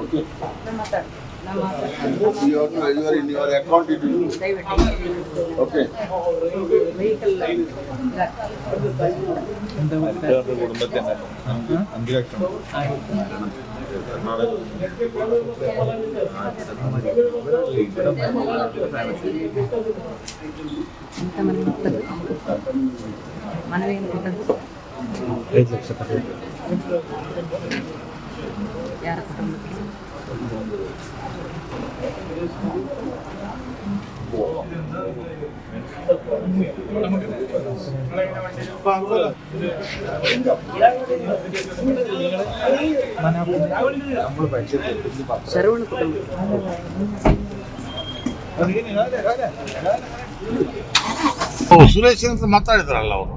Okay. You are in your account. It will. Okay. കുടുംബത്തിന് 5 ലക്ഷം ಐದು ಲಕ್ಷ ಯಾರ ಕುಟುಂಬಕ್ಕೆ ಶರವಣ ಕುಟುಂಬ ಸುರೇಶ್ ಅಂತ ಮಾತಾಡಿದ್ರಲ್ಲ ಅವರು.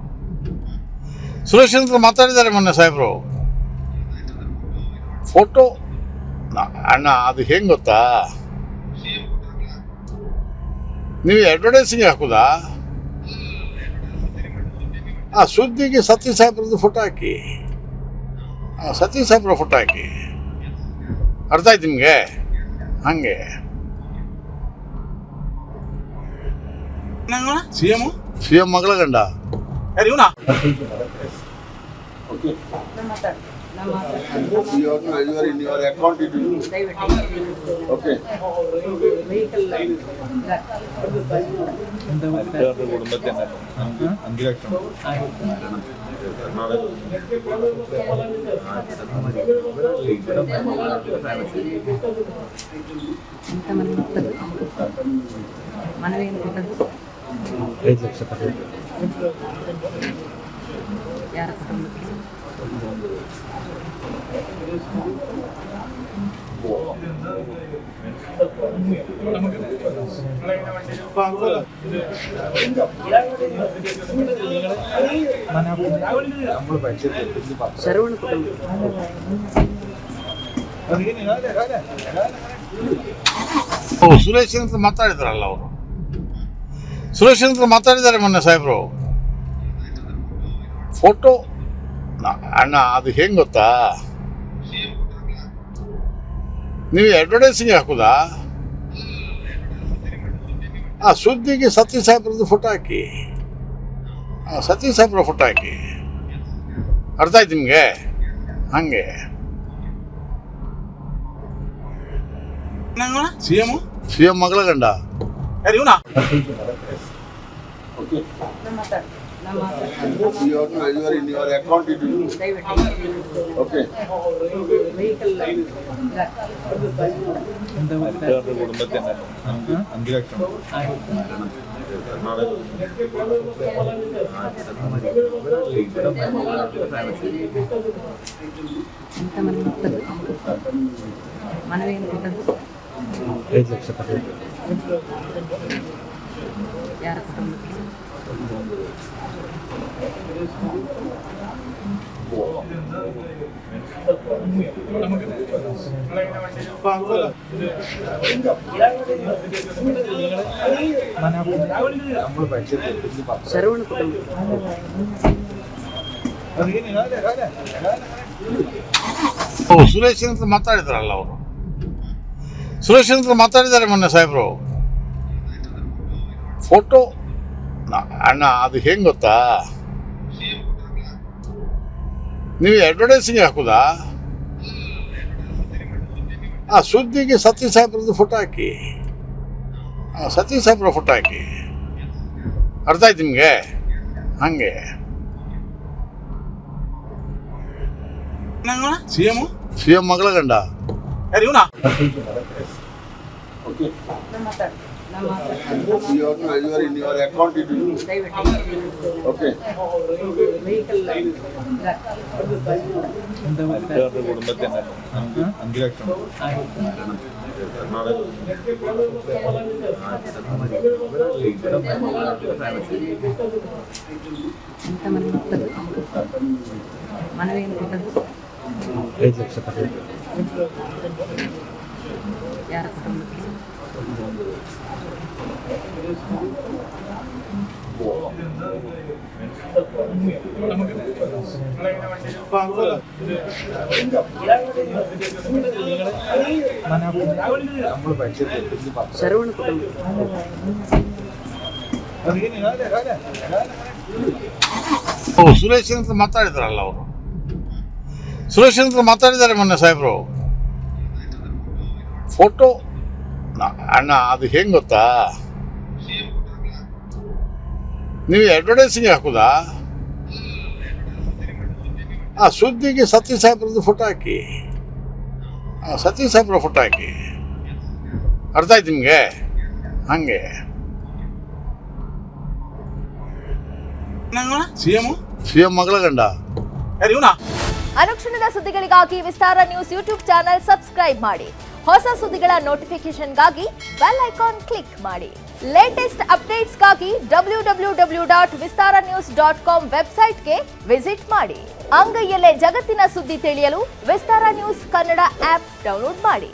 ಸುರೇಶ್ ಅಂತ ಮಾತಾಡಿದ್ದಾರೆ ಮೊನ್ನೆ ಸಾಹೇಬರು. ಫೋಟೋ ಅಣ್ಣ ಅದು ಹೆಂಗೆ ಗೊತ್ತಾ, ನೀವು ಅಡ್ವರ್ಟೈಸಿಂಗ್ ಹಾಕುದಾ? ಆ ಸುದ್ದಿಗೆ ಸತೀಶ್ ಸಾಹೇಬ್ರದ್ದು ಫೋಟೋ ಹಾಕಿ, ಸತೀಶ್ ಸಾಹೇಬ್ರ ಫೋಟೋ ಹಾಕಿ. ಅರ್ಥ ಆಯ್ತು ನಿಮಗೆ? ಹಂಗೆ ಸಿ ಎಂ ಮಗಳ ಗಂಡ ಇವನಾ? Okay. You are in your account. It will. Okay. കുടുംബത്തിന് 5 ലക്ഷം ಐದು ಲಕ್ಷ ಯಾರ ಕುಟುಂಬಕ್ಕೆ ಶರವಣ ಕುಟುಂಬ ಸುರೇಶ್ ಅಂತ ಮಾತಾಡಿದ್ರಲ್ಲ ಅವರು. ಸುರೇಶ್ ಅಂತ ಮಾತಾಡಿದ್ದಾರೆ ಮೊನ್ನೆ ಸಾಹೇಬರು. ಫೋಟೋ ಅಣ್ಣ ಅದು ಹೆಂಗೆ ಗೊತ್ತಾ, ನೀವು ಅಡ್ವರ್ಟೈಸಿಂಗ್ ಹಾಕುದಾ? ಆ ಸುದ್ದಿಗೆ ಸತೀಶ್ ಸಾಹೇಬ್ರದ್ದು ಫೋಟೋ ಹಾಕಿ, ಸತೀಶ್ ಸಾಹೇಬ್ರ ಫೋಟೋ ಹಾಕಿ. ಅರ್ಥ ಆಯ್ತು ನಿಮಗೆ? ಹಂಗೆ ಸಿ ಎಂ ಮಗಳ ಗಂಡ ಇವನಾ? Okay. You are in your account. It will. Okay. കുടുംബത്തിന് 5 ലക്ഷം ಮನವೇನು ಕೊಟ್ಟದ್ದು? 5 ಲಕ್ಷ ಯಾರ ಕುಟುಂಬಕ್ಕೆ ಶರವಣ ಕುಟುಂಬ ಸುರೇಶ್ ಅಂತ ಮಾತಾಡಿದ್ರಲ್ಲ ಅವರು. ಸುರೇಶ್ ಅಂತ ಮಾತಾಡಿದ್ದಾರೆ ಮೊನ್ನೆ ಸಾಹೇಬರು. ಫೋಟೋ ಅಣ್ಣ ಅದು ಹೆಂಗೆ ಗೊತ್ತಾ, ನೀವು ಅಡ್ವರ್ಟೈಸಿಂಗ್ ಹಾಕುದಾ? ಆ ಸುದ್ದಿಗೆ ಸತೀಶ್ ಸಾಹೇಬ್ರದ್ದು ಫೋಟೋ ಹಾಕಿ, ಸತೀಶ್ ಸಾಹೇಬ್ರ ಫೋಟೋ ಹಾಕಿ. ಅರ್ಥ ಆಯ್ತು ನಿಮಗೆ? ಹಂಗೆ ಸಿ ಎಂ ಮಗಳ ಗಂಡ ಇವನಾ? Okay. You are in your account. It will. Okay. കുടുംബത്തിന് 5 ലക്ഷം ಮನವೇನು ಕೊಟ್ಟದ್ದು? 5 ಲಕ್ಷ ಯಾರ ಕುಟುಂಬಕ್ಕೆ ಶರವಣ ಕುಟುಂಬಕ್ಕೆ ಸುರೇಶ್ ಅಂತ ಮಾತಾಡಿದ್ರಲ್ಲ ಅವರು. ಸುರೇಶ್ ಅಂತ ಮಾತಾಡಿದ್ದಾರೆ ಮೊನ್ನೆ ಸಾಹೇಬರು. ಫೋಟೋ ಅಣ್ಣ ಅದು ಹೆಂಗೆ ಗೊತ್ತಾ, ನೀವು ಅಡ್ವರ್ಟೈಸಿಂಗ್ ಹಾಕುದಾ? ಆ ಸುದ್ದಿಗೆ ಸತ್ಯ ಸಾಹೇಬ್ರದ್ದು ಫೋಟೋ ಹಾಕಿ, ಸತ್ಯ ಸಾಹೇಬ್ರ ಫೋಟೋ ಹಾಕಿ. ಅರ್ಥ ಆಯ್ತು ನಿಮಗೆ? ಹಂಗೆ ಸಿಎಂ ಮಗಳ ಗಂಡ. ಅನುಕ್ಷಣದ ಸುದ್ದಿಗಳಿಗಾಗಿ ವಿಸ್ತಾರ ನ್ಯೂಸ್ ಯೂಟ್ಯೂಬ್ ಚಾನೆಲ್ ಸಬ್ಸ್ಕ್ರೈಬ್ ಮಾಡಿ. ಹೊಸ ಸುದ್ದಿಗಳ ನೋಟಿಫಿಕೇಶನ್ಗಾಗಿ ಬೆಲ್ ಐಕಾನ್ ಕ್ಲಿಕ್ ಮಾಡಿ. ಲೇಟೆಸ್ಟ್ ಅಪ್ಡೇಟ್ಸ್ಗಾಗಿ www.vistaranews.com ವೆಬ್ಸೈಟ್ಗೆ ವಿಸಿಟ್ ಮಾಡಿ. ಅಂಗೈಯಲ್ಲೇ ಜಗತ್ತಿನ ಸುದ್ದಿ ತಿಳಿಯಲು ವಿಸ್ತಾರ ನ್ಯೂಸ್ ಕನ್ನಡ ಆಪ್ ಡೌನ್ಲೋಡ್ ಮಾಡಿ.